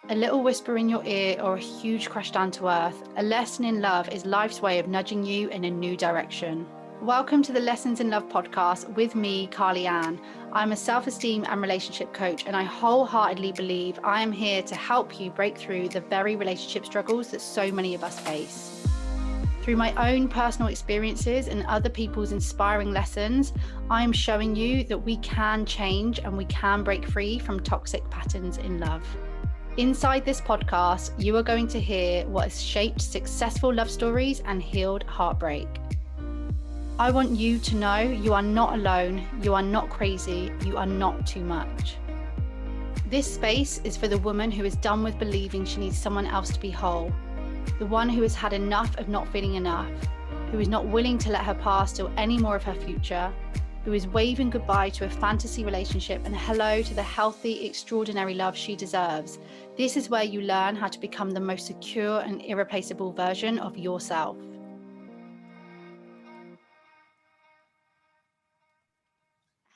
A little whisper in your ear or a huge crash down to earth, a lesson in love is life's way of nudging you in a new direction. Welcome to the Lessons in Love podcast with me, Carly Ann. I'm a self-esteem and relationship coach, and I wholeheartedly believe I am here to help you break through the very relationship struggles that so many of us face. Through my own personal experiences and other people's inspiring lessons, I am showing you that we can change and we can break free from toxic patterns in love. Inside this podcast, you are going to hear what has shaped successful love stories and healed heartbreak. I want you to know you are not alone, you are not crazy, you are not too much. This space is for the woman who is done with believing she needs someone else to be whole, the one who has had enough of not feeling enough, who is not willing to let her past steal any more of her future, who is waving goodbye to a fantasy relationship and hello to the healthy, extraordinary love she deserves. This is where you learn how to become the most secure and irreplaceable version of yourself.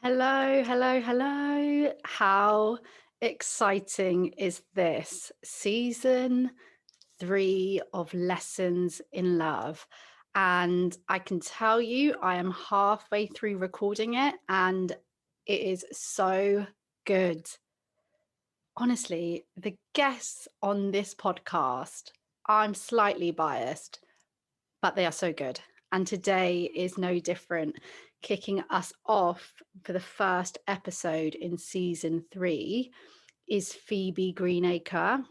Hello, hello, hello. How exciting is this? Season 3 of Lessons in Love. And I can tell you, I am halfway through recording it and it is so good. Honestly, the guests on this podcast, I'm slightly biased, but they are so good. And today is no different. Kicking us off for the first episode in season 3 is Phoebe Greenacre.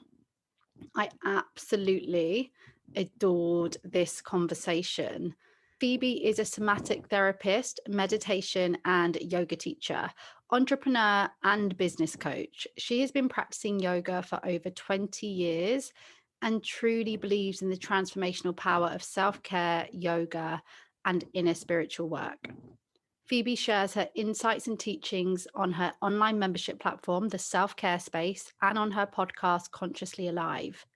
I absolutely adored this conversation. Phoebe is a somatic therapist, meditation and yoga teacher, entrepreneur and business coach. She has been practicing yoga for over 20 years and truly believes in the transformational power of self-care, yoga, and inner spiritual work. Phoebe shares her insights and teachings on her online membership platform, The Self-Care Space, and on her podcast, Consciously Alive.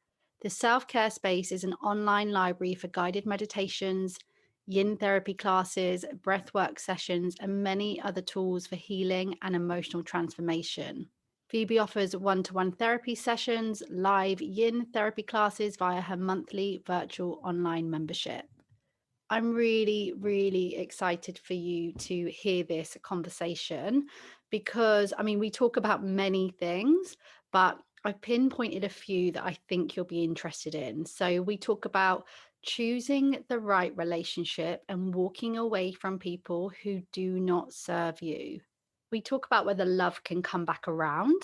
The Self-Care Space is an online library for guided meditations, yin therapy classes, breathwork sessions, and many other tools for healing and emotional transformation. Phoebe offers one-to-one therapy sessions, live yin therapy classes via her monthly virtual online membership. I'm really, really excited for you to hear this conversation because, we talk about many things, but I've pinpointed a few that I think you'll be interested in. So we talk about choosing the right relationship and walking away from people who do not serve you. We talk about whether love can come back around,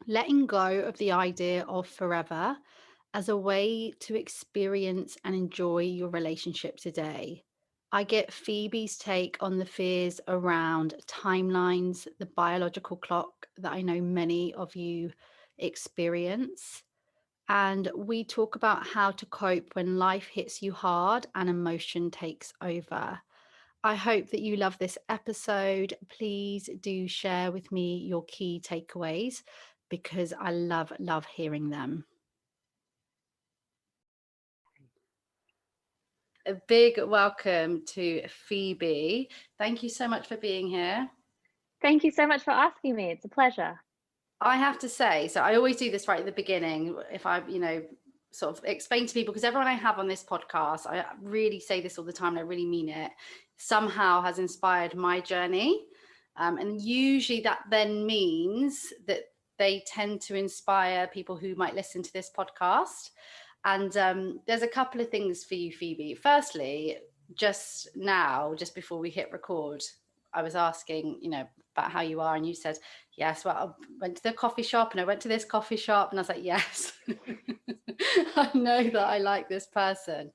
letting go of the idea of forever as a way to experience and enjoy your relationship today. I get Phoebe's take on the fears around timelines, the biological clock that I know many of you experience. And we talk about how to cope when life hits you hard and emotion takes over. I hope that you love this episode. Please do share with me your key takeaways because I love hearing them. A big welcome to Phoebe. Thank you so much for being here. Thank you so much for asking me. It's a pleasure. I have to say, so I always do this right at the beginning. If I, sort of explain to people, because everyone I have on this podcast, I really say this all the time and I really mean it, somehow has inspired my journey. And usually that then means that they tend to inspire people who might listen to this podcast. And there's a couple of things for you, Phoebe. Firstly, just before we hit record, I was asking, about how you are, and you said, yes, well, I went to the coffee shop and I went to this coffee shop, and I was like, yes, I know that I like this person.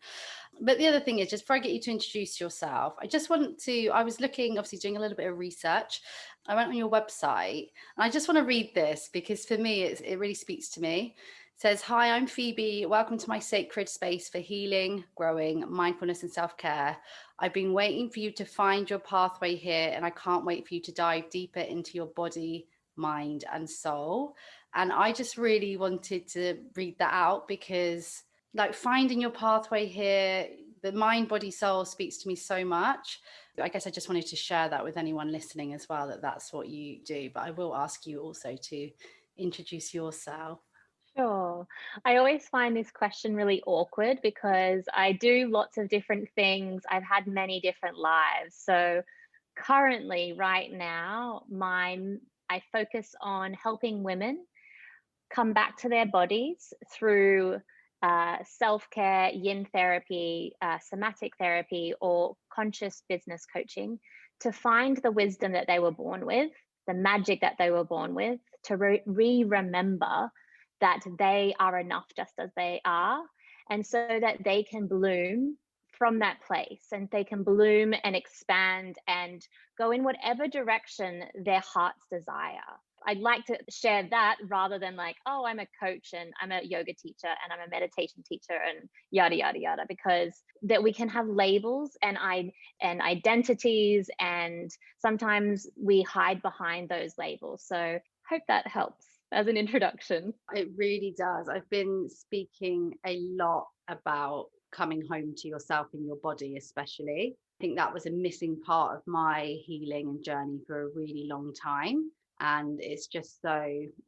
But the other thing is, just before I get you to introduce yourself, I was looking, obviously doing a little bit of research. I went on your website and I just want to read this because for me, it really speaks to me. It says, hi, I'm Phoebe. Welcome to my sacred space for healing, growing, mindfulness and self-care. I've been waiting for you to find your pathway here, and I can't wait for you to dive deeper into your body, mind and soul. And I just really wanted to read that out because like finding your pathway here, the mind, body, soul speaks to me so much. I guess I just wanted to share that with anyone listening as well, that that's what you do. But I will ask you also to introduce yourself. Oh, I always find this question really awkward because I do lots of different things. I've had many different lives. So currently, right now, I focus on helping women come back to their bodies through self-care, yin therapy, somatic therapy, or conscious business coaching to find the wisdom that they were born with, the magic that they were born with, to remember that they are enough just as they are, and so that they can bloom from that place, and they can bloom and expand and go in whatever direction their hearts desire. I'd like to share that rather than like, oh, I'm a coach and I'm a yoga teacher and I'm a meditation teacher and yada yada yada, because that we can have labels and identities, and sometimes we hide behind those labels. So hope that helps as an introduction. It really does. I've been speaking a lot about coming home to yourself in your body, especially. I think that was a missing part of my healing and journey for a really long time. And it's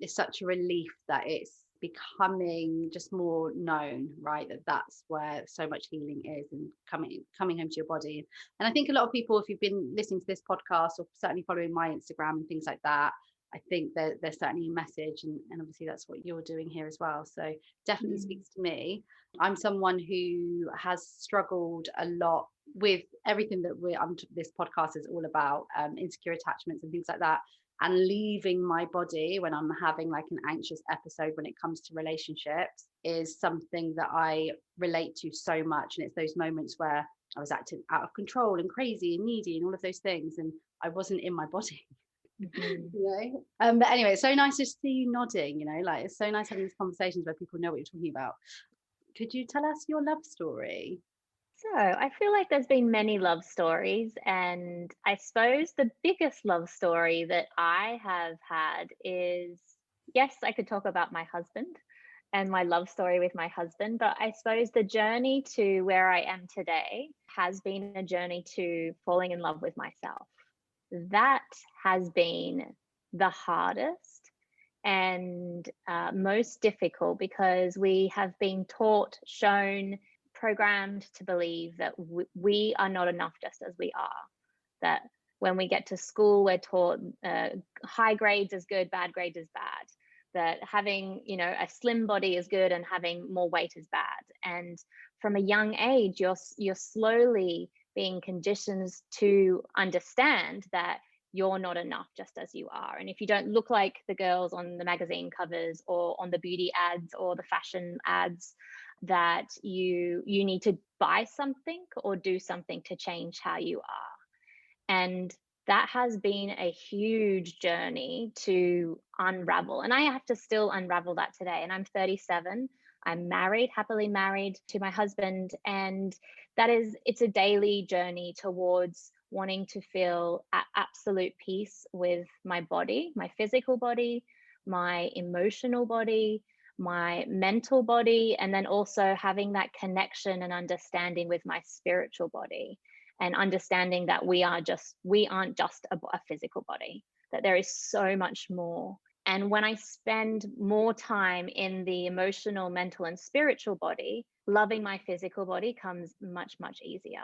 such a relief that it's becoming just more known, right? That's where so much healing is, and coming home to your body. And I think a lot of people, if you've been listening to this podcast or certainly following my Instagram and things like that, I think there's certainly a message, and obviously that's what you're doing here as well. So definitely speaks to me. I'm someone who has struggled a lot with everything that this podcast is all about, insecure attachments and things like that. And leaving my body when I'm having like an anxious episode when it comes to relationships is something that I relate to so much. And it's those moments where I was acting out of control and crazy and needy and all of those things, and I wasn't in my body. But anyway, it's so nice to see you nodding, like it's so nice having these conversations where people know what you're talking about. Could you tell us your love story? So I feel like there's been many love stories, and I suppose the biggest love story that I have had is, yes, I could talk about my husband and my love story with my husband, but I suppose the journey to where I am today has been a journey to falling in love with myself. That has been the hardest and most difficult, because we have been taught, shown, programmed to believe that we are not enough just as we are. That when we get to school, we're taught high grades is good, bad grades is bad. That having, a slim body is good and having more weight is bad. And from a young age, you're slowly being conditioned to understand that you're not enough just as you are. And if you don't look like the girls on the magazine covers or on the beauty ads or the fashion ads, that you need to buy something or do something to change how you are. And that has been a huge journey to unravel. And I have to still unravel that today. And I'm 37. I'm married, happily married to my husband. And it's a daily journey towards wanting to feel at absolute peace with my body, my physical body, my emotional body, my mental body, and then also having that connection and understanding with my spiritual body, and understanding that we aren't just a physical body, that there is so much more. And when I spend more time in the emotional, mental, and spiritual body, loving my physical body comes much, much easier.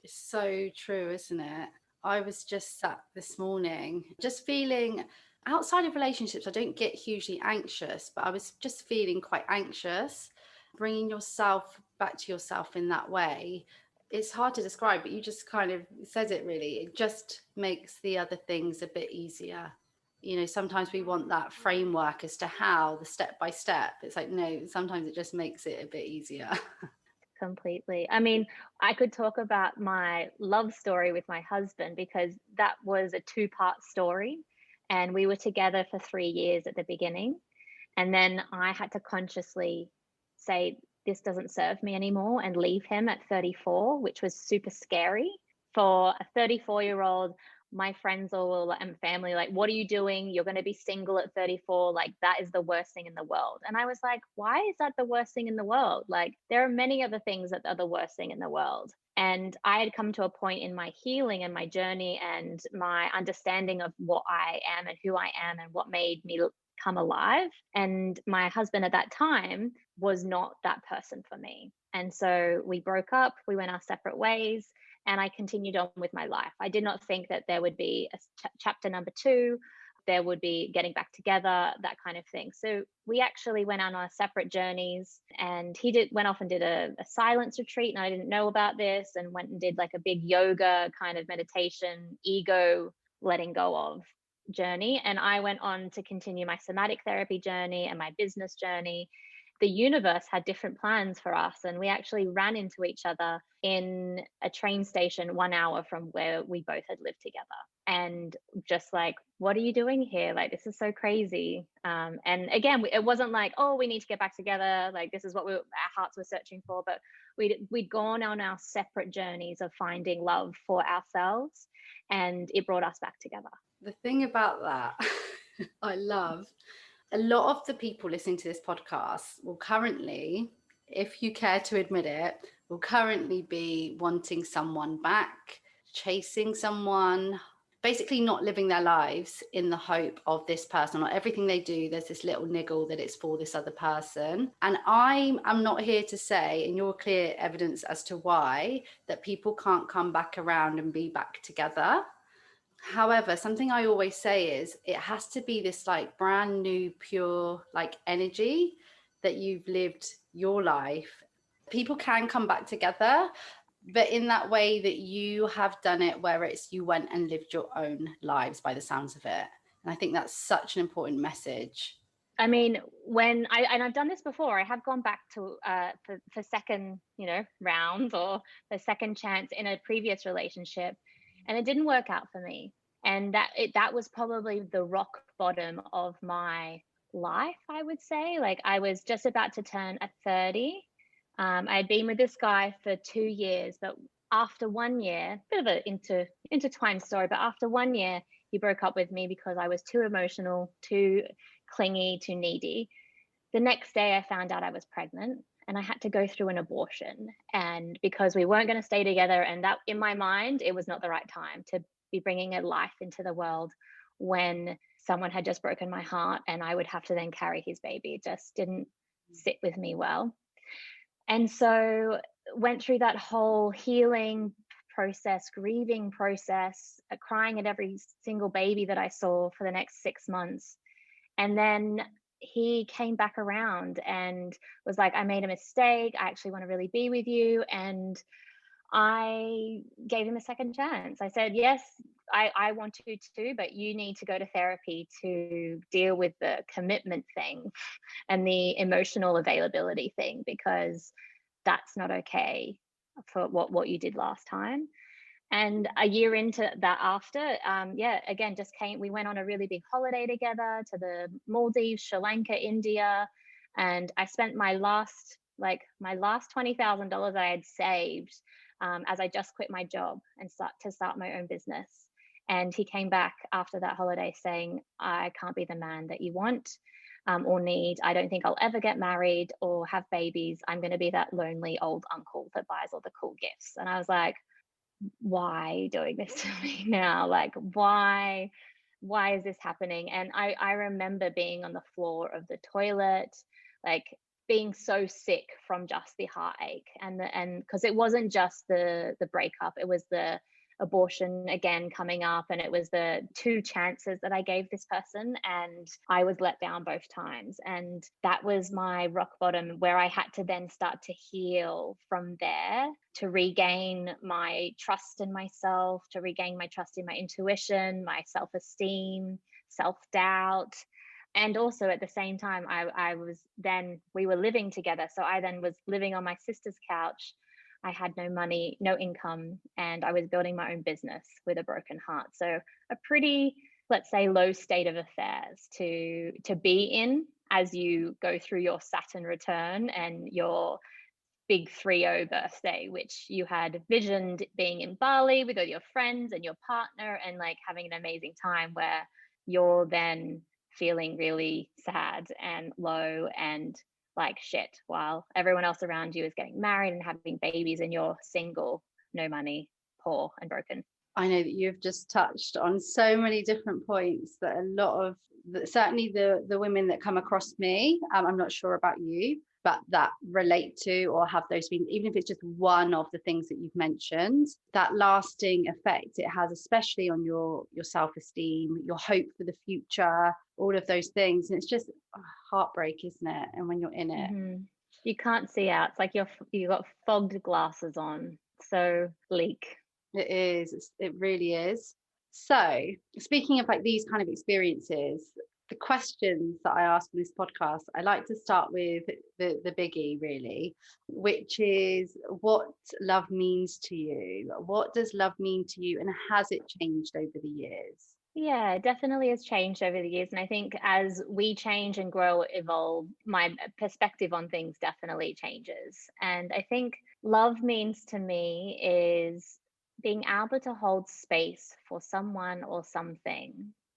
It's so true, isn't it? I was just sat this morning, just feeling outside of relationships, I don't get hugely anxious, but I was just feeling quite anxious. Bringing yourself back to yourself in that way, it's hard to describe, but you just kind of said it really. It just makes the other things a bit easier. Sometimes we want that framework as to how, the step by step. It's like, no, sometimes it just makes it a bit easier. Completely. I mean, I could talk about my love story with my husband, because that was a two-part story. And we were together for 3 years at the beginning. And then I had to consciously say, this doesn't serve me anymore, and leave him at 34, which was super scary for a 34-year-old. My friends and family, like, what are you doing? You're going to be single at 34. Like, that is the worst thing in the world. And I was like, why is that the worst thing in the world? Like, there are many other things that are the worst thing in the world. And I had come to a point in my healing and my journey and my understanding of what I am and who I am and what made me come alive. And my husband at that time was not that person for me. And so we broke up, we went our separate ways, and I continued on with my life. I did not think that there would be a chapter number two, there would be getting back together, that kind of thing. So we actually went on our separate journeys, and he went off and did a silence retreat, and I didn't know about this, and went and did like a big yoga kind of meditation, ego letting go of journey. And I went on to continue my somatic therapy journey and my business journey. The universe had different plans for us, and we actually ran into each other in a train station 1 hour from where we both had lived together. And just like, what are you doing here? Like, this is so crazy. And again, it wasn't like, oh, we need to get back together, like this is what our hearts were searching for. But we'd gone on our separate journeys of finding love for ourselves, and it brought us back together. The thing about that, I love, a lot of the people listening to this podcast will currently, if you care to admit it, will currently be wanting someone back, chasing someone, basically not living their lives in the hope of this person, or everything they do, there's this little niggle that it's for this other person. And I'm not here to say, and you're clear evidence as to why, that people can't come back around and be back together. However, something I always say is it has to be this like brand new, pure, like energy that you've lived your life. People can come back together, but in that way that you have done it, where it's you went and lived your own lives by the sounds of it. And I think that's such an important message. I mean, I've done this before, I have gone back to for second, rounds or the second chance in a previous relationship, and it didn't work out for me. And that was probably the rock bottom of my life, I would say. Like, I was just about to turn 30. I'd been with this guy for 2 years, but after 1 year, bit of an intertwined story, but after 1 year, he broke up with me because I was too emotional, too clingy, too needy. The next day, I found out I was pregnant, and I had to go through an abortion. And because we weren't going to stay together, and that in my mind, it was not the right time to be bringing a life into the world when someone had just broken my heart and I would have to then carry his baby. It just didn't sit with me well. And so went through that whole healing process, grieving process, crying at every single baby that I saw for the next 6 months. And then he came back around and was like, I made a mistake. I actually want to really be with you. And I gave him a second chance. I said, yes, I want to too, but you need to go to therapy to deal with the commitment thing and the emotional availability thing, because that's not okay for what you did last time. And a year into that, after, again, we went on a really big holiday together to the Maldives, Sri Lanka, India. And I spent my last $20,000 I had saved, as I just quit my job and start my own business. And he came back after that holiday saying, I can't be the man that you want or need. I don't think I'll ever get married or have babies. I'm going to be that lonely old uncle that buys all the cool gifts. And I was like, why are you doing this to me now? Like, why is this happening? And I remember being on the floor of the toilet, like being so sick from just the heartache, and because it wasn't just the breakup, it was the abortion again coming up, and it was the 2 chances that I gave this person, and I was let down both times. And that was my rock bottom, where I had to then start to heal from there, to regain my trust in myself, to regain my trust in my intuition, my self-esteem, self-doubt. And also at the same time, we were living together. So I then was living on my sister's couch. I had no money, no income, and I was building my own business with a broken heart. So a pretty, let's say, low state of affairs to be in as you go through your Saturn return and your big 3-0 birthday, which you had visioned being in Bali with all your friends and your partner and like having an amazing time, where you're then feeling really sad and low and like shit, while everyone else around you is getting married and having babies, and you're single, no money, poor and broken. I know that you've just touched on so many different points that a lot of certainly the women that come across me, I'm not sure about you, but that relate to or have those been, even if it's just one of the things that you've mentioned, that lasting effect it has, especially on your self-esteem, your hope for the future, all of those things. And it's just heartbreak, isn't it? And when you're in it. Mhm. You can't see out. It's like you got fogged glasses on. So bleak. It is. It really is. So, speaking of like these kind of experiences, the questions that I ask in this podcast, I like to start with the biggie, really, which is what love means to you. What does love mean to you, and has it changed over the years? Yeah, it definitely has changed over the years. And I think as we change and grow, evolve, my perspective on things definitely changes. And I think love means to me is being able to hold space for someone or something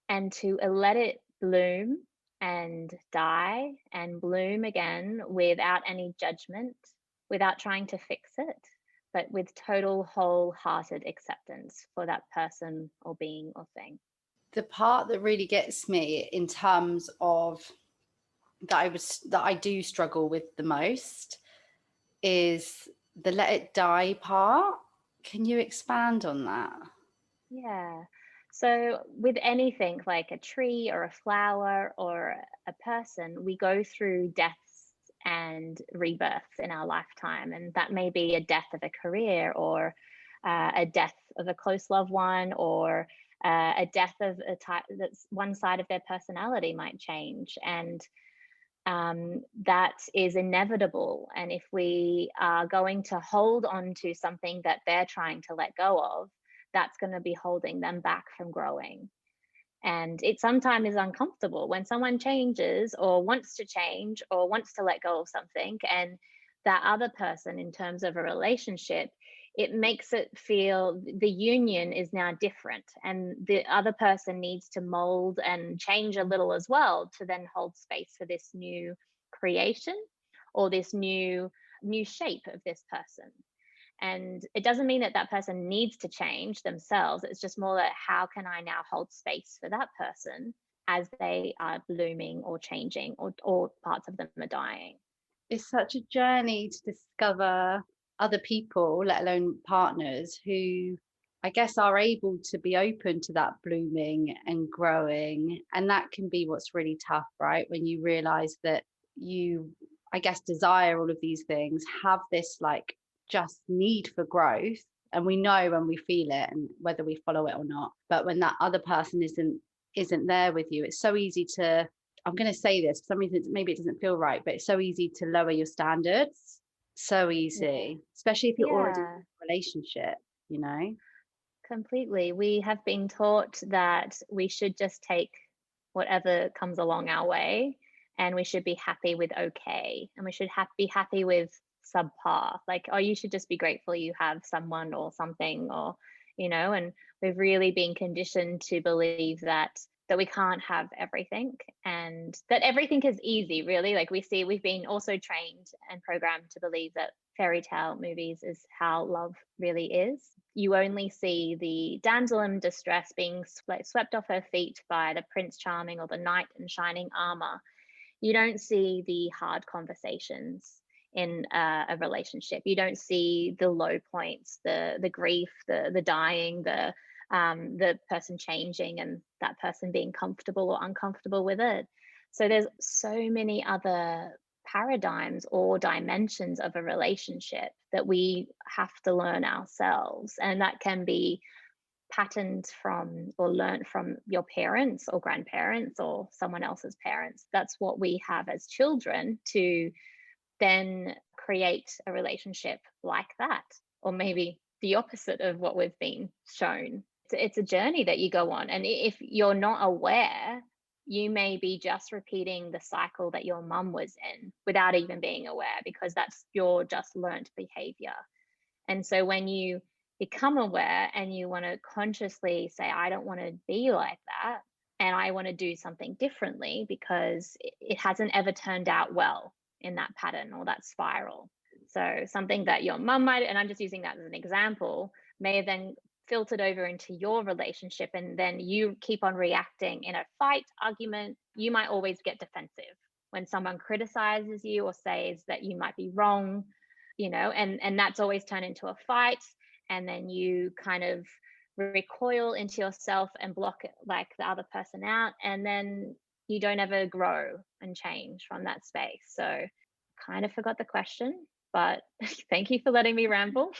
and to let it bloom and die and bloom again without any judgment, without trying to fix it, but with total wholehearted acceptance for that person or being or thing. The part that really gets me in terms of that I do struggle with the most is the let it die part. Can you expand on that? Yeah. So, with anything like a tree or a flower or a person, we go through deaths and rebirths in our lifetime. And that may be a death of a career or a death of a close loved one or a death of a type that's one side of their personality might change. And that is inevitable. And if we are going to hold on to something that they're trying to let go of, that's going to be holding them back from growing. And it sometimes is uncomfortable when someone changes or wants to change or wants to let go of something. And that other person, in terms of a relationship, it makes it feel the union is now different. And the other person needs to mold and change a little as well to then hold space for this new creation or this new shape of this person. And it doesn't mean that that person needs to change themselves. It's just more that how can I now hold space for that person as they are blooming or changing or parts of them are dying. It's such a journey to discover other people, let alone partners, who I guess are able to be open to that blooming and growing. And that can be what's really tough, right? When you realize that you, I guess, desire all of these things, have this like just need for growth. And we know when we feel it and whether we follow it or not. But when that other person isn't there with you, it's so easy to, I'm going to say this for some reason, maybe it doesn't feel right, but it's so easy to lower your standards. So Yeah. easy, especially if you're already in Yeah. a relationship, you know? Completely. We have been taught that we should just take whatever comes along our way and we should be happy with okay. And we should be happy with subpar. Like, oh, you should just be grateful you have someone or something, or, and we've really been conditioned to believe that we can't have everything and that everything is easy, really. Like we've been also trained and programmed to believe that fairy tale movies is how love really is. You only see the damsel in distress being swept off her feet by the prince charming or the knight in shining armor. You don't see the hard conversations in a relationship. You don't see the low points, the grief, the dying, the person changing and that person being comfortable or uncomfortable with it. So there's so many other paradigms or dimensions of a relationship that we have to learn ourselves, and that can be patterned from or learnt from your parents or grandparents or someone else's parents. That's what we have as children to then create a relationship like that, or maybe the opposite of what we've been shown. It's a journey that you go on, and if you're not aware, you may be just repeating the cycle that your mum was in without even being aware, because that's your just learnt behavior. And so when you become aware and you want to consciously say, I don't want to be like that, and I want to do something differently because it hasn't ever turned out well in that pattern or that spiral. So something that your mum might, and I'm just using that as an example, may have then filtered over into your relationship, and then you keep on reacting in a fight, argument, you might always get defensive when someone criticizes you or says that you might be wrong, and that's always turned into a fight. And then you kind of recoil into yourself and block it, like the other person out, and then you don't ever grow and change from that space. So kind of forgot the question, but thank you for letting me ramble.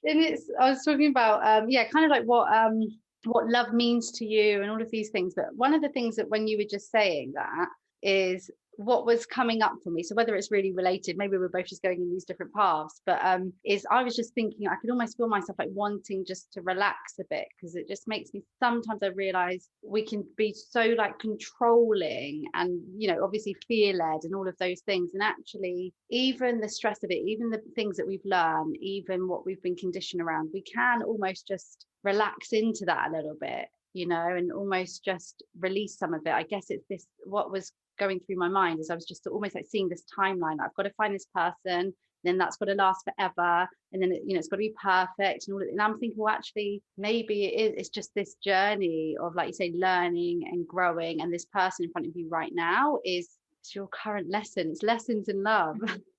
And I was talking about kind of like what love means to you and all of these things. But one of the things that when you were just saying that is what was coming up for me. So whether it's really related, maybe we're both just going in these different paths, but is I was just thinking I could almost feel myself like wanting just to relax a bit, because it just makes me, sometimes I realize we can be so like controlling and, obviously fear-led and all of those things. And actually, even the stress of it, even the things that we've learned, even what we've been conditioned around, we can almost just relax into that a little bit, and almost just release some of it. I guess it's this, what was going through my mind as I was just almost like seeing this timeline. I've got to find this person, then that's got to last forever, and then it's got to be perfect and all. And I'm thinking, well, actually, maybe it's just this journey of, like you say, learning and growing. And this person in front of you right now is your current lesson. It's lessons in love.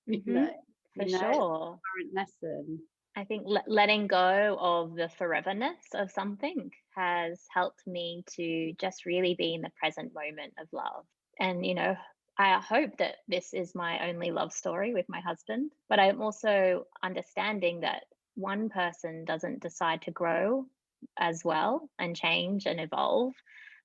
Mm-hmm. For sure. Current lesson. I think letting go of the foreverness of something has helped me to just really be in the present moment of love. And, I hope that this is my only love story with my husband, but I'm also understanding that one person doesn't decide to grow as well and change and evolve,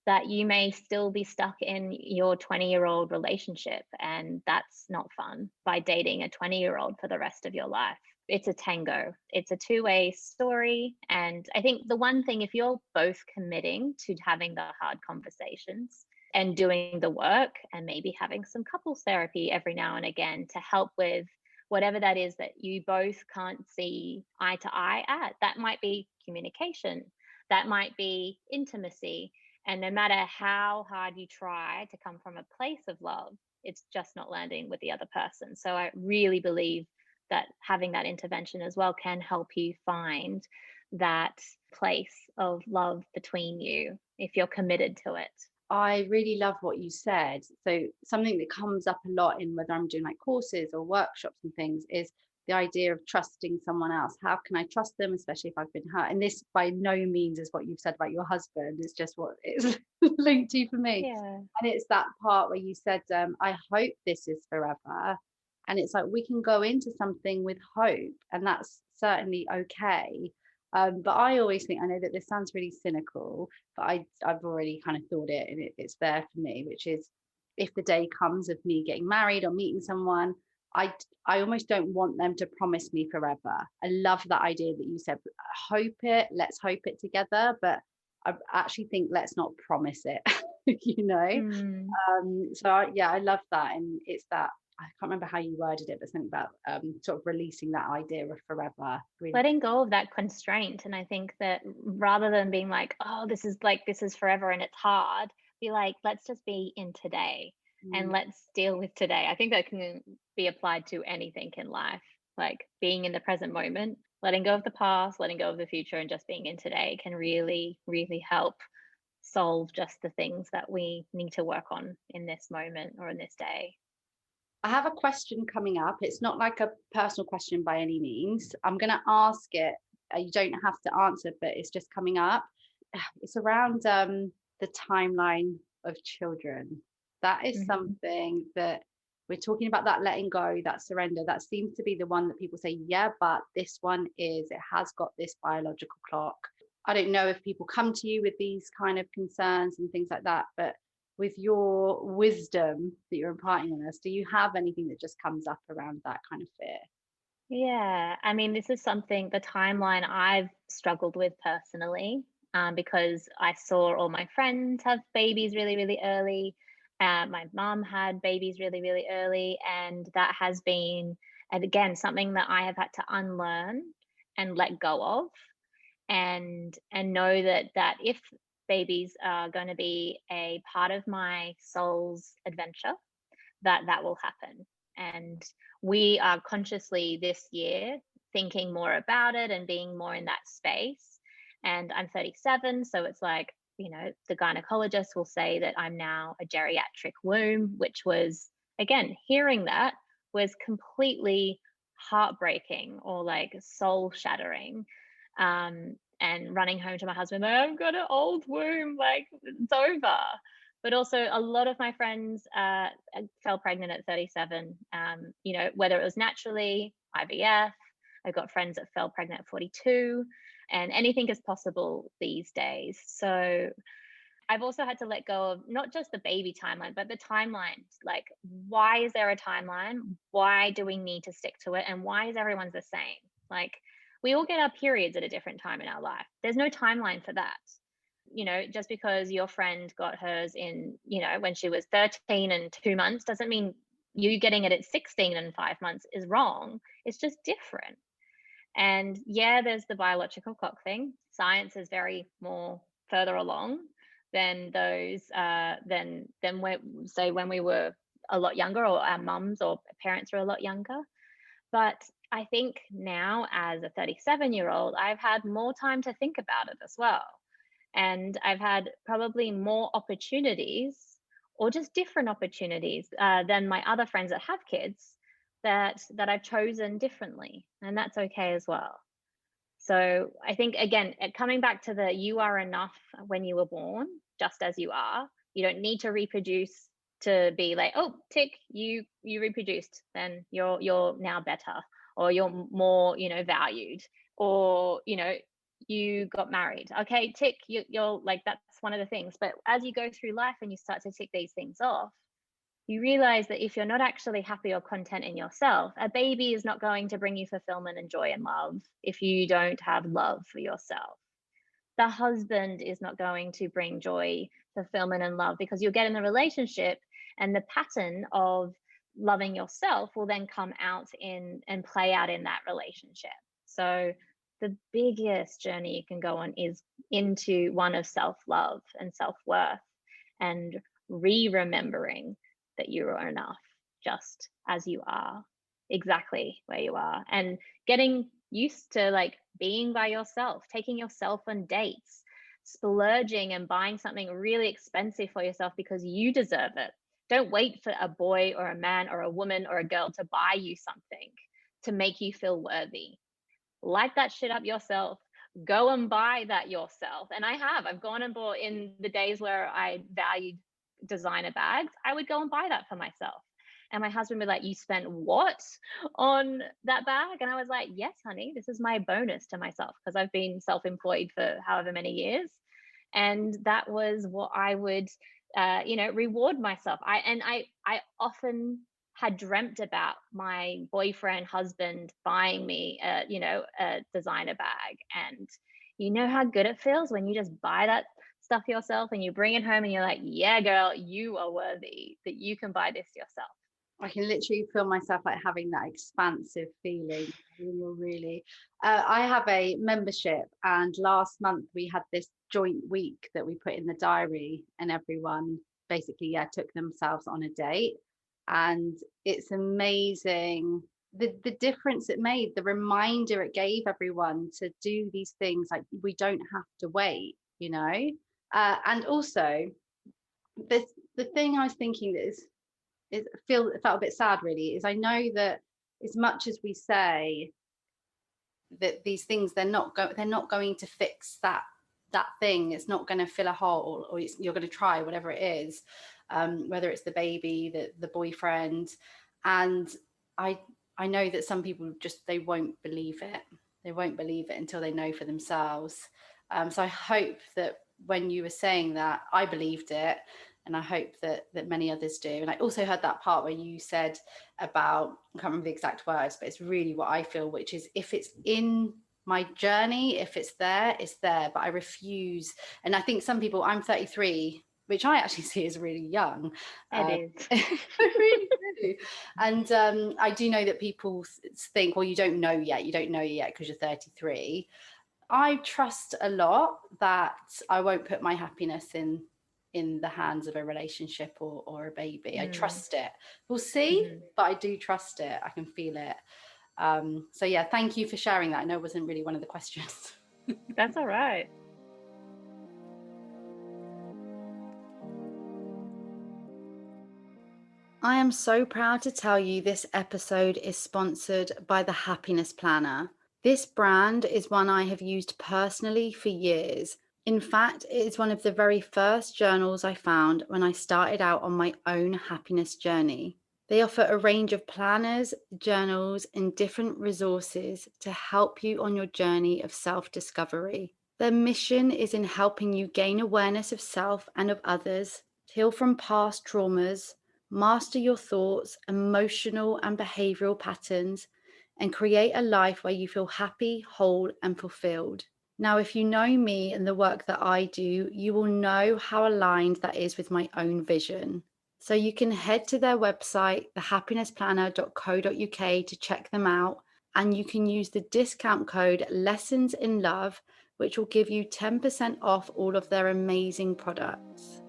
that you may still be stuck in your 20-year-old relationship. And that's not fun, by dating a 20-year-old for the rest of your life. It's a tango, it's a two-way story. And I think the one thing, if you're both committing to having the hard conversations and doing the work, and maybe having some couples therapy every now and again to help with whatever that is that you both can't see eye to eye at, that might be communication, that might be intimacy. And no matter how hard you try to come from a place of love, it's just not landing with the other person. So I really believe that having that intervention as well can help you find that place of love between you if you're committed to it. I really love what you said. So something that comes up a lot in whether I'm doing like courses or workshops and things is the idea of trusting someone else. How can I trust them, especially if I've been hurt? And this by no means is what you've said about your husband. It's just what it's linked to for me. Yeah. And it's that part where you said, I hope this is forever. And it's like we can go into something with hope, and that's certainly okay. But I always think, I know that this sounds really cynical, but I've already kind of thought it, and it's there for me, which is if the day comes of me getting married or meeting someone, I almost don't want them to promise me forever. I love that idea that you said, let's hope it together, but I actually think let's not promise it, Mm. So I love that. And it's that, I can't remember how you worded it, but something about sort of releasing that idea of forever. Really. Letting go of that constraint. And I think that rather than being like, oh, this is forever and it's hard, be like, let's just be in today and let's deal with today. I think that can be applied to anything in life, like being in the present moment, letting go of the past, letting go of the future, and just being in today can really, really help solve just the things that we need to work on in this moment or in this day. I have a question coming up. It's not like a personal question by any means. I'm going to ask it. You don't have to answer, but it's just coming up. It's around the timeline of children. That is something that we're talking about, that letting go, that surrender. That seems to be the one that people say, yeah, but this one it has got this biological clock. I don't know if people come to you with these kind of concerns and things like that, but with your wisdom that you're imparting on us, do you have anything that just comes up around that kind of fear? Yeah, I mean, this is something, the timeline I've struggled with personally, because I saw all my friends have babies really, really early. My mum had babies really, really early, and that has been, and again, something that I have had to unlearn and let go of, and know that if babies are going to be a part of my soul's adventure, that will happen. And we are consciously this year thinking more about it and being more in that space. And I'm 37, so it's like, the gynecologist will say that I'm now a geriatric womb, which was, again, hearing that was completely heartbreaking or like soul shattering. And running home to my husband, I've got an old womb, like it's over. But also, a lot of my friends fell pregnant at 37, whether it was naturally, IVF. I've got friends that fell pregnant at 42, and anything is possible these days. So I've also had to let go of not just the baby timeline, but the timeline. Like, why is there a timeline? Why do we need to stick to it? And why is everyone's the same? Like, we all get our periods at a different time in our life. There's no timeline for that. Just because your friend got hers in, when she was 13 and 2 months doesn't mean you getting it at 16 and 5 months is wrong. It's just different. And yeah, there's the biological clock thing. Science is very more further along than those than when we were a lot younger, or our mums or parents were a lot younger. But I think now, as a 37-year-old, I've had more time to think about it as well. And I've had probably more opportunities, or just different opportunities, than my other friends that have kids, that I've chosen differently, and that's okay as well. So I think, again, coming back to you are enough when you were born, just as you are. You don't need to reproduce to be like, oh, tick, you reproduced, then you're now better, or you're more, valued, or you got married. Okay, tick, you're like, that's one of the things. But as you go through life and you start to tick these things off, you realize that if you're not actually happy or content in yourself, a baby is not going to bring you fulfillment and joy and love if you don't have love for yourself. The husband is not going to bring joy, fulfillment, and love, because you'll get in the relationship and the pattern of loving yourself will then come out in and play out in that relationship. So the biggest journey you can go on is into one of self-love and self-worth, and remembering that you are enough just as you are, exactly where you are, and getting used to like being by yourself, taking yourself on dates, splurging and buying something really expensive for yourself because you deserve it. Don't wait for a boy or a man or a woman or a girl to buy you something to make you feel worthy. Light that shit up yourself. Go and buy that yourself. And I've gone and bought, in the days where I valued designer bags, I would go and buy that for myself. And my husband would be like, you spent what on that bag? And I was like, yes, honey, this is my bonus to myself, because I've been self-employed for however many years. And that was what I would, reward myself. I often had dreamt about my boyfriend, husband buying me a designer bag. And you know how good it feels when you just buy that stuff yourself and you bring it home and you're like, yeah, girl, you are worthy, that you can buy this yourself. I can literally feel myself like having that expansive feeling. Really. I have a membership, and last month we had this joint week that we put in the diary, and everyone basically, took themselves on a date. And it's amazing the difference it made, the reminder it gave everyone to do these things. Like, we don't have to wait, and also the thing I was thinking that it felt a bit sad, really, is I know that as much as we say that these things, they're not going to fix that thing. It's not going to fill a hole, or you're going to try whatever it is, whether it's the baby, the boyfriend. And I know that some people just, they won't believe it until they know for themselves. So I hope that when you were saying that, I believed it, and I hope that many others do. And I also heard that part where you said about, I can't remember the exact words, but it's really what I feel, which is, if it's in my journey, if it's there, it's there. But I refuse. And I think some people, I'm 33, which I actually see as really young. It is. I really do. And I do know that people think, well, you don't know yet because you're 33. I trust a lot that I won't put my happiness in the hands of a relationship or a baby. I trust it. We'll see, but I do trust it. I can feel it. So yeah, thank you for sharing that. I know it wasn't really one of the questions. That's all right. I am so proud to tell you this episode is sponsored by the Happiness Planner. This brand is one I have used personally for years. In fact, it is one of the very first journals I found when I started out on my own happiness journey. They offer a range of planners, journals, and different resources to help you on your journey of self-discovery. Their mission is in helping you gain awareness of self and of others, heal from past traumas, master your thoughts, emotional and behavioral patterns, and create a life where you feel happy, whole, and fulfilled. Now, if you know me and the work that I do, you will know how aligned that is with my own vision. So you can head to their website, thehappinessplanner.co.uk, to check them out. And you can use the discount code Lessons in Love, which will give you 10% off all of their amazing products.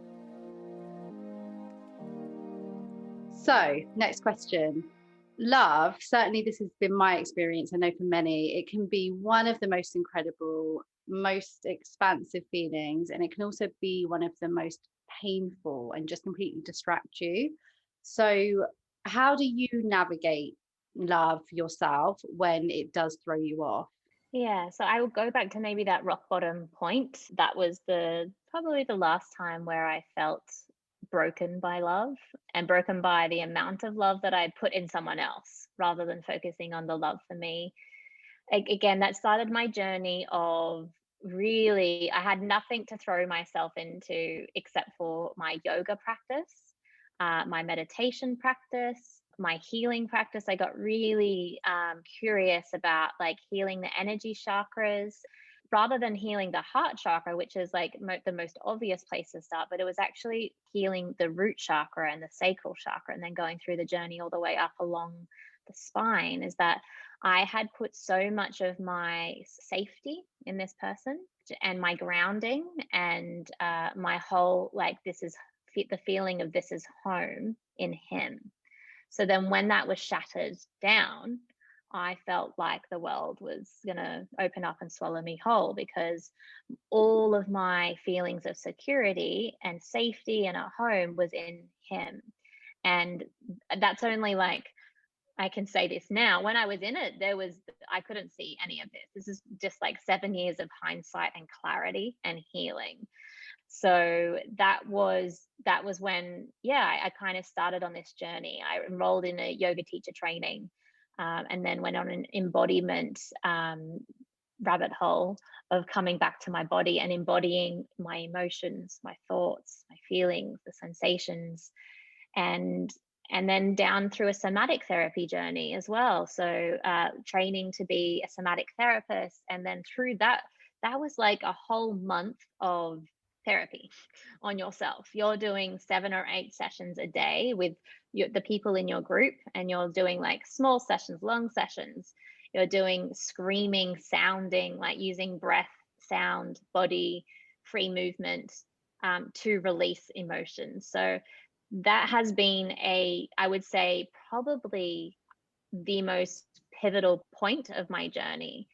So, next question. Love, certainly this has been my experience. I know for many, it can be one of the most incredible, most expansive feelings, and it can also be one of the most painful and just completely distract you. So, how do you navigate love yourself when it does throw you off? Yeah, so I will go back to maybe that rock bottom point. That was the probably the last time where I felt broken by love and broken by the amount of love that I put in someone else rather than focusing on the love for me. Again, that started my journey of really, I had nothing to throw myself into except for my yoga practice, my meditation practice, my healing practice. I got really curious about like healing the energy chakras rather than healing the heart chakra, which is like the most obvious place to start, but it was actually healing the root chakra and the sacral chakra, and then going through the journey all the way up along the spine. Is that I had put so much of my safety in this person and my grounding and my whole, like, this is the feeling of this is home in him. So then when that was shattered down, I felt like the world was going to open up and swallow me whole, because all of my feelings of security and safety and at home was in him. And that's only like, I can say this now. When I was in it, I couldn't see any of this. This is just like 7 years of hindsight and clarity and healing. So that was when, yeah, I kind of started on this journey. I enrolled in a yoga teacher training, and then went on an embodiment rabbit hole of coming back to my body and embodying my emotions, my thoughts, my feelings, the sensations, and then down through a somatic therapy journey as well. So training to be a somatic therapist, and then through that, that was like a whole month of therapy on yourself. You're doing 7 or 8 sessions a day with the people in your group, and you're doing like small sessions, long sessions. You're doing screaming, sounding, like using breath, sound, body, free movement, to release emotions. So that has been I would say, probably the most pivotal point of my journey.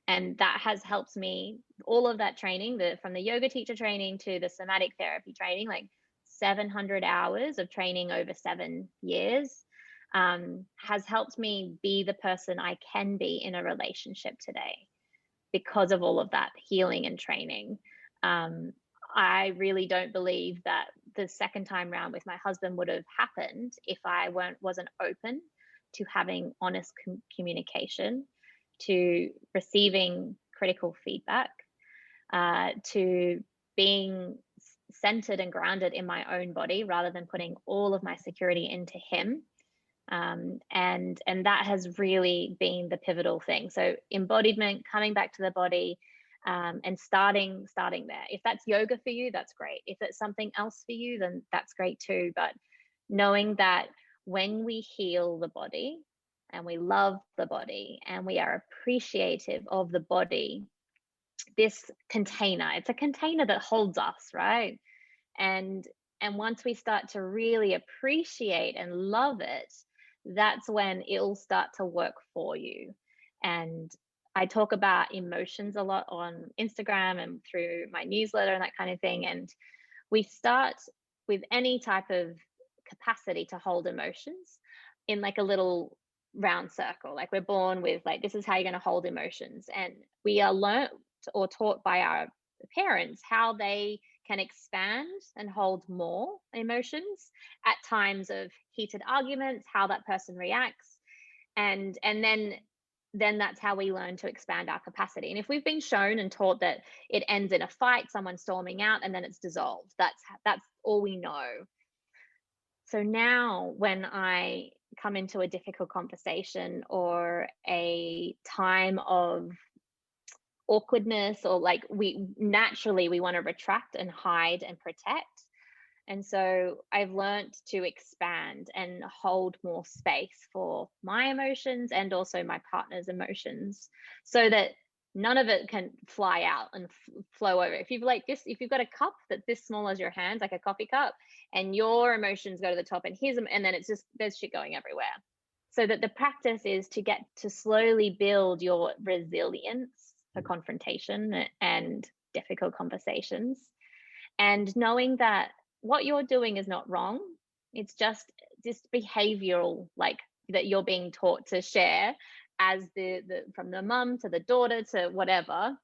And that has helped me, all of that training, from the yoga teacher training to the somatic therapy training, like 700 hours of training over 7 years, has helped me be the person I can be in a relationship today because of all of that healing and training. Um, I really don't believe that the second time round with my husband would have happened if I wasn't open to having honest communication, to receiving critical feedback, to being centered and grounded in my own body rather than putting all of my security into him. And that has really been the pivotal thing. So embodiment, coming back to the body, and starting there. If that's yoga for you, that's great. If it's something else for you, then that's great too. But knowing that when we heal the body and we love the body and we are appreciative of the body, this container, it's a container that holds us, right? And once we start to really appreciate and love it, that's when it'll start to work for you. And I talk about emotions a lot on Instagram and through my newsletter and that kind of thing. And we start with any type of capacity to hold emotions in like a little round circle. Like we're born with like, this is how you're going to hold emotions. And we are learnt or taught by our parents how they can expand and hold more emotions at times of heated arguments, how that person reacts. And then that's how we learn to expand our capacity. And if we've been shown and taught that it ends in a fight, someone storming out, and then it's dissolved, that's all we know. So now when I come into a difficult conversation or a time of awkwardness, or like we want to retract and hide and protect. And so I've learned to expand and hold more space for my emotions and also my partner's emotions, so that none of it can fly out and flow over. If you've got a cup that's this small as your hand, like a coffee cup, and your emotions go to the top and his, and then it's just, there's shit going everywhere. So that the practice is to get to slowly build your resilience for confrontation and difficult conversations, and knowing that what you're doing is not wrong. It's just behavioral, like that you're being taught to share as the from the mum to the daughter to whatever,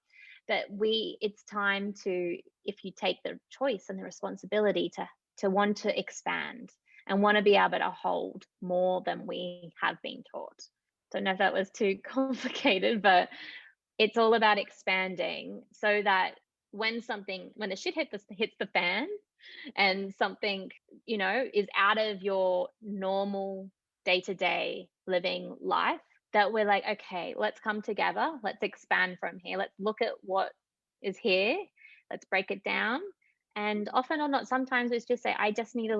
that it's time to, if you take the choice and the responsibility to want to expand and want to be able to hold more than we have been taught. Don't know if that was too complicated, but it's all about expanding so that when the shit hits the fan and something, is out of your normal day-to-day living life, that we're like, okay, let's come together, let's expand from here, let's look at what is here, let's break it down. And often or not, sometimes it's just say, I just need a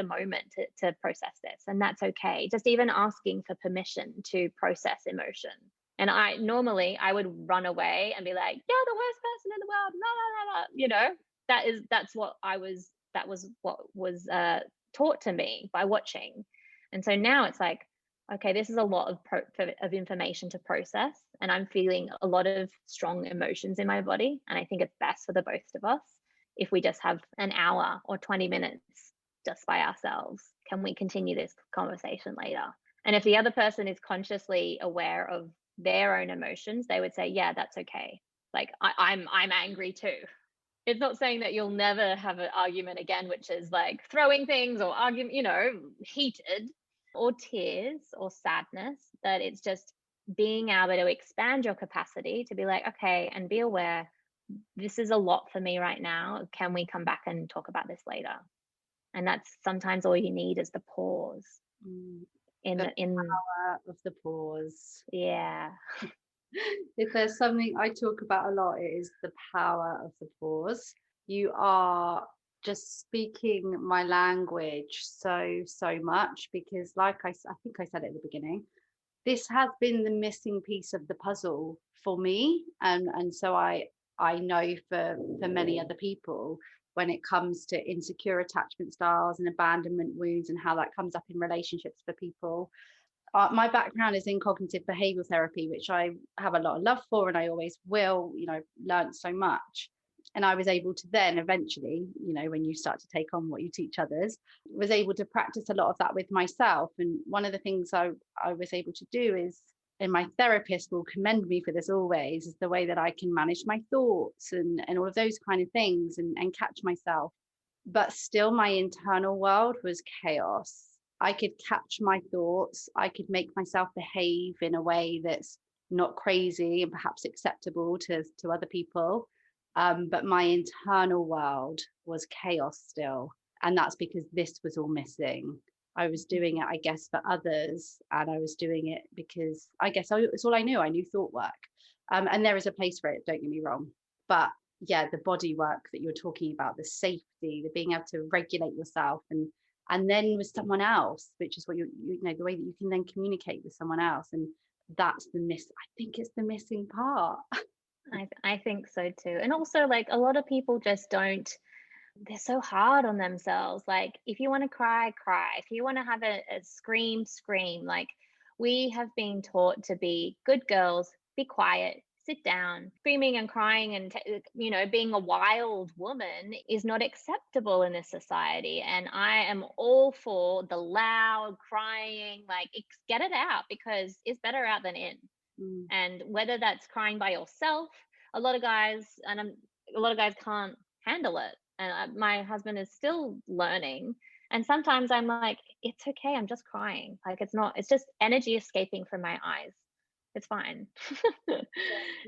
moment to process this, and that's okay. Just even asking for permission to process emotion. And I would run away and be like, you're the worst person in the world, la la la la, that was what was taught to me by watching. And so now it's like, okay, this is a lot of information to process, and I'm feeling a lot of strong emotions in my body, and I think it's best for the both of us if we just have an hour or 20 minutes just by ourselves. Can we continue this conversation later? And if the other person is consciously aware of their own emotions, they would say, yeah, that's okay. Like I'm angry too. It's not saying that you'll never have an argument again, which is like throwing things or argument, heated, or tears or sadness, that it's just being able to expand your capacity to be like, okay, and be aware, this is a lot for me right now. Can we come back and talk about this later? And that's sometimes all you need is the pause. Power of the pause. Yeah. If there's something I talk about a lot, it is the power of the pause. You are just speaking my language so much, because like I think I said it at the beginning, this has been the missing piece of the puzzle for me, and so I know for many other people, when it comes to insecure attachment styles and abandonment wounds and how that comes up in relationships for people. My background is in cognitive behavioral therapy, which I have a lot of love for, and I always will. Learned so much, and I was able to then eventually, when you start to take on what you teach others, was able to practice a lot of that with myself. And one of the things I was able to do is, and my therapist will commend me for this always, is the way that I can manage my thoughts and all of those kind of things, and catch myself. But still, my internal world was chaos. I could catch my thoughts. I could make myself behave in a way that's not crazy and perhaps acceptable to other people. But my internal world was chaos still. And that's because this was all missing. I was doing it, I guess, for others. And I was doing it because I guess it's all I knew. I knew thought work. And there is a place for it, don't get me wrong. But yeah, the body work that you're talking about, the safety, the being able to regulate yourself, and then with someone else, which is what the way that you can then communicate with someone else. And that's I think it's the missing part. I think so too. And also, like, a lot of people just don't they're so hard on themselves. Like, if you want to cry, cry. If you want to have a scream, scream. Like, we have been taught to be good girls, be quiet, sit down. Screaming and crying and, being a wild woman is not acceptable in this society. And I am all for the loud crying, like, get it out because it's better out than in. Mm. And whether that's crying by yourself, a lot of guys, a lot of guys can't handle it. And my husband is still learning. And sometimes I'm like, it's okay. I'm just crying. Like, it's not, it's just energy escaping from my eyes. It's fine.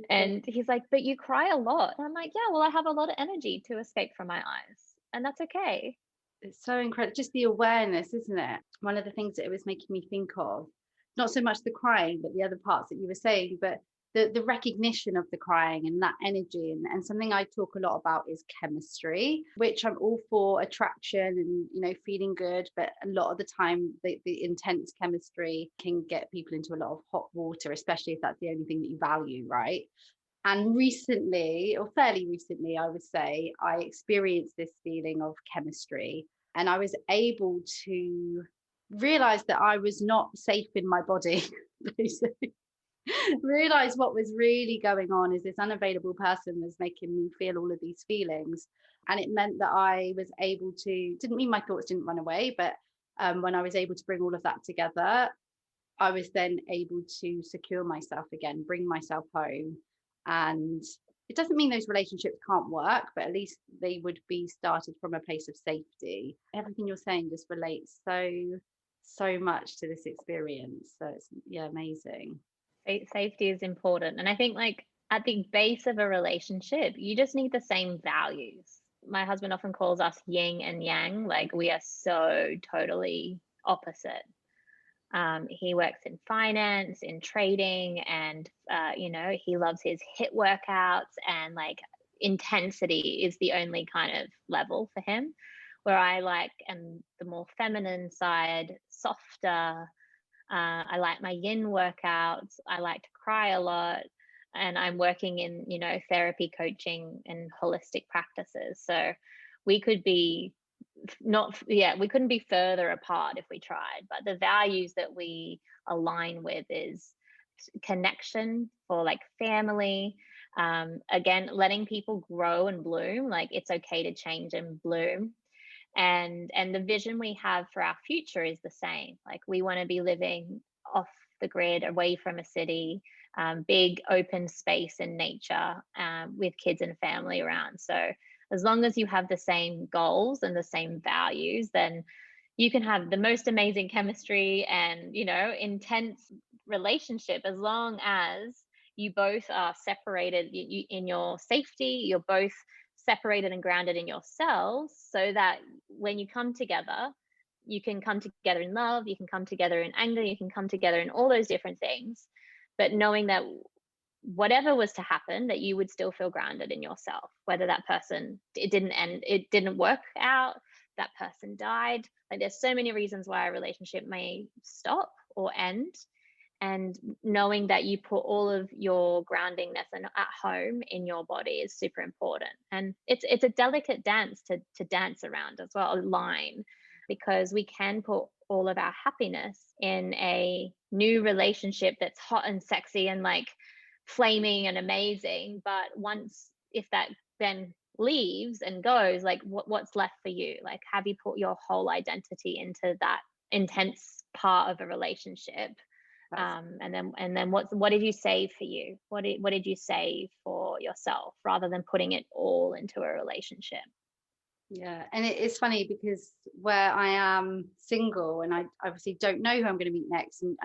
And he's like, but you cry a lot. And I'm like, yeah, well, I have a lot of energy to escape from my eyes. And that's okay. It's so incredible. Just the awareness, isn't it? One of the things that it was making me think of, not so much the crying, but the other parts that you were saying, but the recognition of the crying and that energy. And something I talk a lot about is chemistry, which I'm all for attraction and, feeling good. But a lot of the time, the intense chemistry can get people into a lot of hot water, especially if that's the only thing that you value, right? And recently, or fairly recently, I would say, I experienced this feeling of chemistry, and I was able to realize that I was not safe in my body. Basically, realize what was really going on is this unavailable person was making me feel all of these feelings. And it meant that I was able to, didn't mean my thoughts didn't run away, but when I was able to bring all of that together, I was then able to secure myself again, bring myself home. And it doesn't mean those relationships can't work, but at least they would be started from a place of safety. Everything you're saying just relates so much to this experience. So it's, yeah, amazing. Safety is important. And I think, like, at the base of a relationship, you just need the same values. My husband often calls us yin and yang. Like, we are so totally opposite. He works in finance, in trading, and he loves his hit workouts, and like intensity is the only kind of level for him. Where I like am the more feminine side, softer. I like my yin workouts. I like to cry a lot. And I'm working in, therapy, coaching, and holistic practices. So we could be not, yeah, we couldn't be further apart if we tried. But the values that we align with is connection for like family. Again, letting people grow and bloom. Like, it's okay to change and bloom, and the vision we have for our future is the same. Like, we want to be living off the grid, away from a city, big open space in nature, with kids and family around. So as long as you have the same goals and the same values, then you can have the most amazing chemistry and, intense relationship, as long as you both are separated in your safety. You're both separated and grounded in yourselves, so that when you come together, you can come together in love, you can come together in anger, you can come together in all those different things, but knowing that whatever was to happen, that you would still feel grounded in yourself. Whether that person, it didn't end, it didn't work out, that person died, like, there's so many reasons why a relationship may stop or end. And knowing that you put all of your groundingness and at home in your body is super important. And it's a delicate dance to dance around as well, a line, because we can put all of our happiness in a new relationship that's hot and sexy and like flaming and amazing. But once, if that then leaves and goes, like, what's left for you? Like, have you put your whole identity into that intense part of a relationship? And then what did you save for you? What did you save for yourself, rather than putting it all into a relationship? Yeah, and it's funny because where I am single and I obviously don't know who I'm going to meet next, and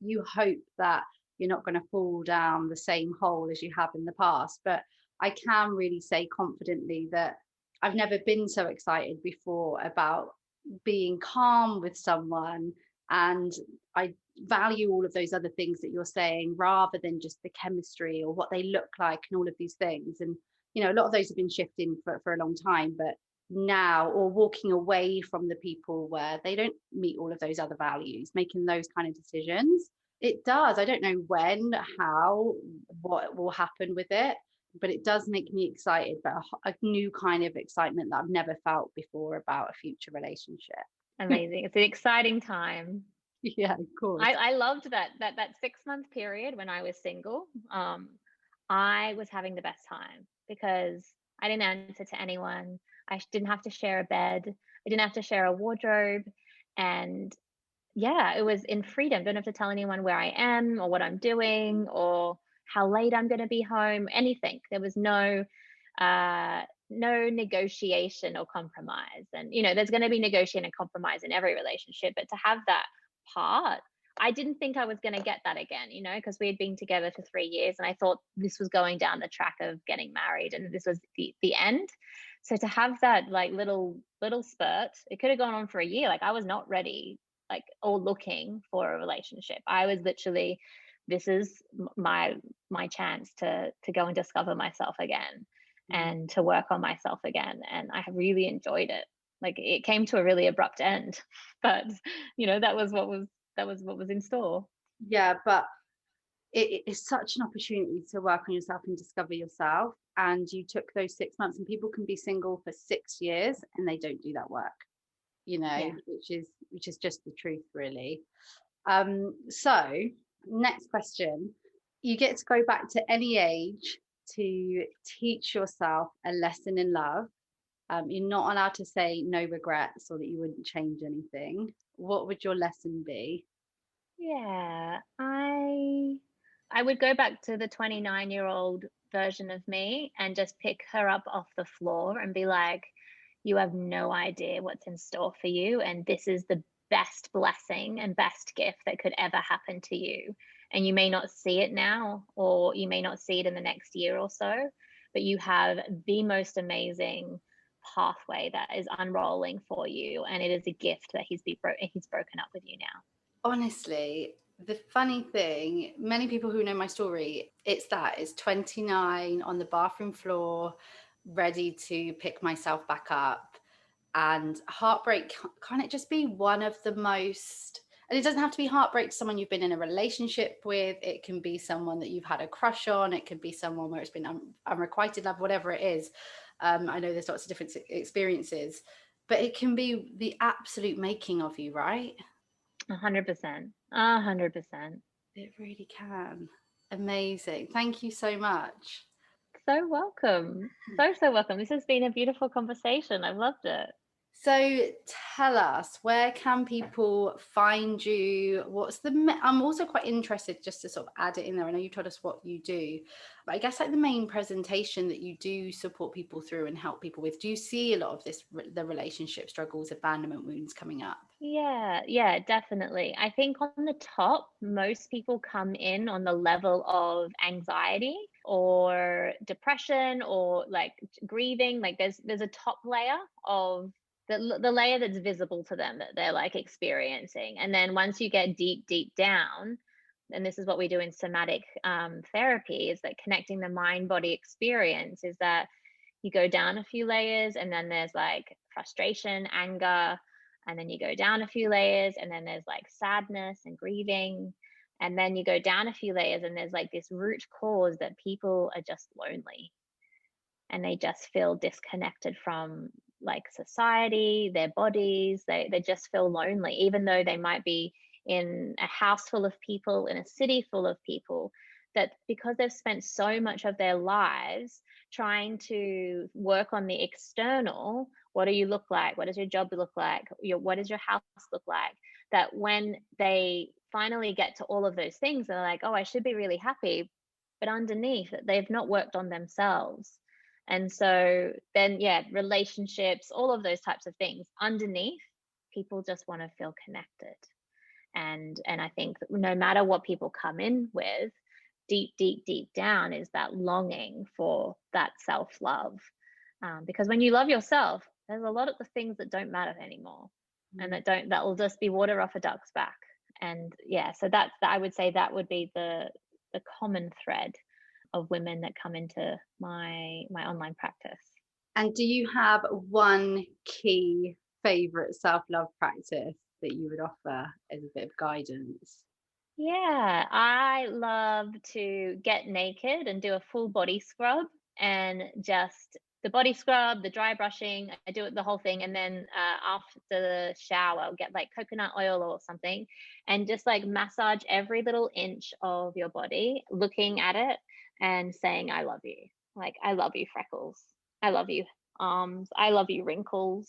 you hope that you're not going to fall down the same hole as you have in the past. But I can really say confidently that I've never been so excited before about being calm with someone, and I value all of those other things that you're saying rather than just the chemistry or what they look like and all of these things. And a lot of those have been shifting for a long time, but now, or walking away from the people where they don't meet all of those other values, making those kind of decisions. It does. I don't know when, how, what will happen with it, but it does make me excited, but a new kind of excitement that I've never felt before about a future relationship. Amazing. It's an exciting time. Yeah, of course. I loved that 6 month period when I was single. I was having the best time because I didn't answer to anyone. Didn't have to share a bed. I didn't have to share a wardrobe, and yeah, it was in freedom. Don't have to tell anyone where I am or what I'm doing or how late I'm going to be home. Anything. There was no negotiation or compromise. And there's going to be negotiation and compromise in every relationship, but to have that part, I didn't think I was going to get that again, because we had been together for 3 years and I thought this was going down the track of getting married and this was the end. So to have that like little spurt, it could have gone on for a year. Like I was not ready, like, or looking for a relationship. I was literally, this is my chance to go and discover myself again and to work on myself again. And I have really enjoyed it. Like it came to a really abrupt end, but that was what was in store. Yeah, but it is such an opportunity to work on yourself and discover yourself. And you took those 6 months, and people can be single for 6 years and they don't do that work, Yeah. which is just the truth, really. So next question. You get to go back to any age to teach yourself a lesson in love. You're not allowed to say no regrets or that you wouldn't change anything. What would your lesson be? Yeah, I would go back to the 29-year-old version of me and just pick her up off the floor and be like, you have no idea what's in store for you, and this is the best blessing and best gift that could ever happen to you. And you may not see it now, or you may not see it in the next year or so, but you have the most amazing pathway that is unrolling for you, and it is a gift that he's broken up with you now. Honestly, the funny thing, many people who know my story, it's 29 on the bathroom floor, ready to pick myself back up. And heartbreak, can't it just be one of the most, and it doesn't have to be heartbreak to someone you've been in a relationship with. It can be someone that you've had a crush on. It could be someone where it's been unrequited love, whatever it is. I know there's lots of different experiences, but it can be the absolute making of you, right? 100%. 100%. It really can. Amazing. Thank you so much. So welcome. So welcome. This has been a beautiful conversation. I've loved it. So tell us, where can people find you? I'm also quite interested, just to sort of add it in there. I know you told us what you do, but I guess like the main presentation that you do support people through and help people with. Do you see a lot of this, the relationship struggles, abandonment wounds coming up? Yeah, definitely. I think on the top, most people come in on the level of anxiety or depression or like grieving. Like there's a top layer of the layer that's visible to them that they're like experiencing. And then once you get deep down, and this is what we do in somatic therapy, is that connecting the mind body experience is that you go down a few layers and then there's like frustration, anger, and then you go down a few layers and then there's like sadness and grieving, and then you go down a few layers and there's like this root cause that people are just lonely and they just feel disconnected from like society, their bodies. They just feel lonely even though they might be in a house full of people, in a city full of people, that because they've spent so much of their lives trying to work on the external, what do you look like, what does your job look like, what does your house look like, that when they finally get to all of those things they're like, oh, I should be really happy, but underneath they've not worked on themselves. And so then, yeah, relationships, all of those types of things underneath, people just want to feel connected. And I think that no matter what people come in with, deep down is that longing for that self-love. Because when you love yourself, there's a lot of the things that don't matter anymore, and that will just be water off a duck's back. And yeah, so that's, I would say that would be the common thread of women that come into my online practice. And do you have one key favorite self-love practice that you would offer as a bit of guidance? Yeah, I love to get naked and do a full body scrub and just the body scrub, the dry brushing. I do it the whole thing, and then after the shower, I'll get like coconut oil or something, and just like massage every little inch of your body, looking at it and saying, "I love you." Like, I love you, freckles. I love you, arms. I love you, wrinkles.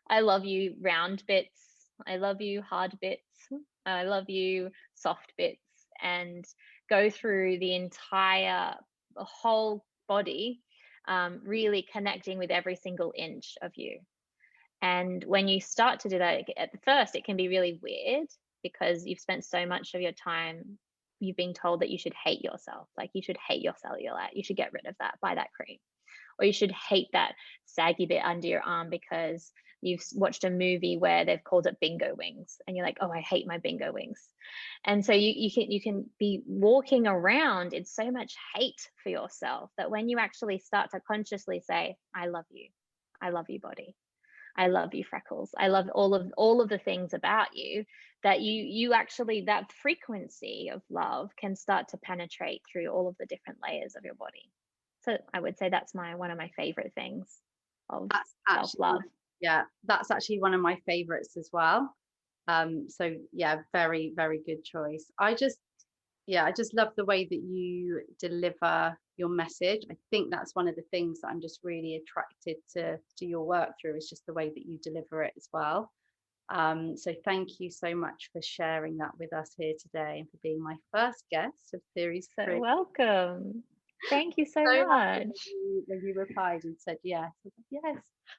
I love you, round bits. I love you, hard bits. I love you, soft bits. And go through the entire whole body, really connecting with every single inch of you. And when you start to do that, at first, it can be really weird because you've spent so much of your time, you've been told that you should hate yourself. Like, you should hate your cellulite. You should get rid of that, buy that cream. Or you should hate that saggy bit under your arm because you've watched a movie where they've called it bingo wings and you're like, oh, I hate my bingo wings. And so you can be walking around in so much hate for yourself that when you actually start to consciously say, I love you, body, I love you, freckles, I love all of the things about you, that you actually, that frequency of love can start to penetrate through all of the different layers of your body. So I would say that's one of my favorite things of That's actually self-love. yeah, that's actually one of my favorites as well. So yeah, very, very good choice. I just love the way that you deliver your message. I think that's one of the things that I'm just really attracted to your work through, is just the way that you deliver it as well. So thank you so much for sharing that with us here today and for being my first guest of series So 3. welcome. Thank you so So happy much. when you replied and said yes. I was like, yes,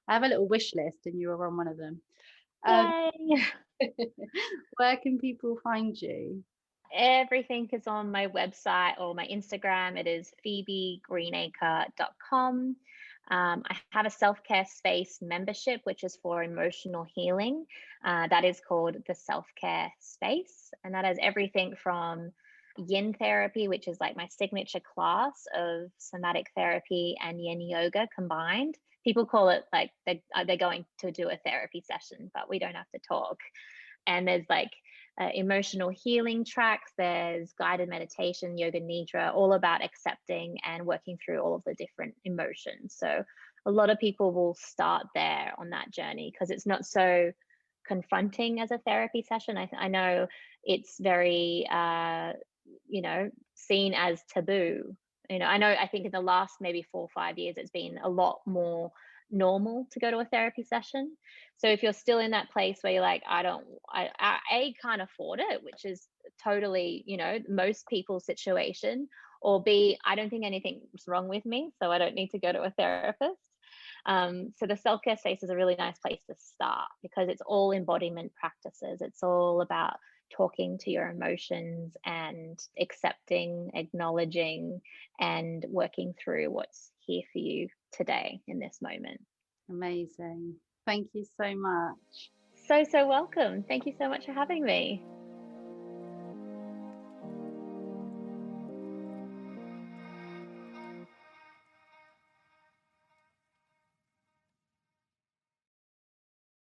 I have a little wish list and you were on one of them. Um, Yay. where can people find you? Everything is on my website or my Instagram. It is phoebegreenacre.com. I have a self-care space membership, which is for emotional healing. That is called the Self-Care Space. And that has everything from yin therapy, which is like my signature class of somatic therapy and yin yoga combined. People call it like they're going to do a therapy session, but we don't have to talk. And there's like emotional healing tracks, there's guided meditation, yoga nidra, all about accepting and working through all of the different emotions. So a lot of people will start there on that journey because it's not so confronting as a therapy session. I know it's very seen as taboo. I think in the last maybe 4 or 5 years it's been a lot more normal to go to a therapy session. So if you're still in that place where you're like, I can't afford it, which is totally, most people's situation, or B, I don't think anything's wrong with me, so I don't need to go to a therapist. So the self-care space is a really nice place to start because it's all embodiment practices. It's all about talking to your emotions and accepting, acknowledging, and working through what's here for you today in this moment. Amazing. Thank you so much. So welcome. Thank you so much for having me.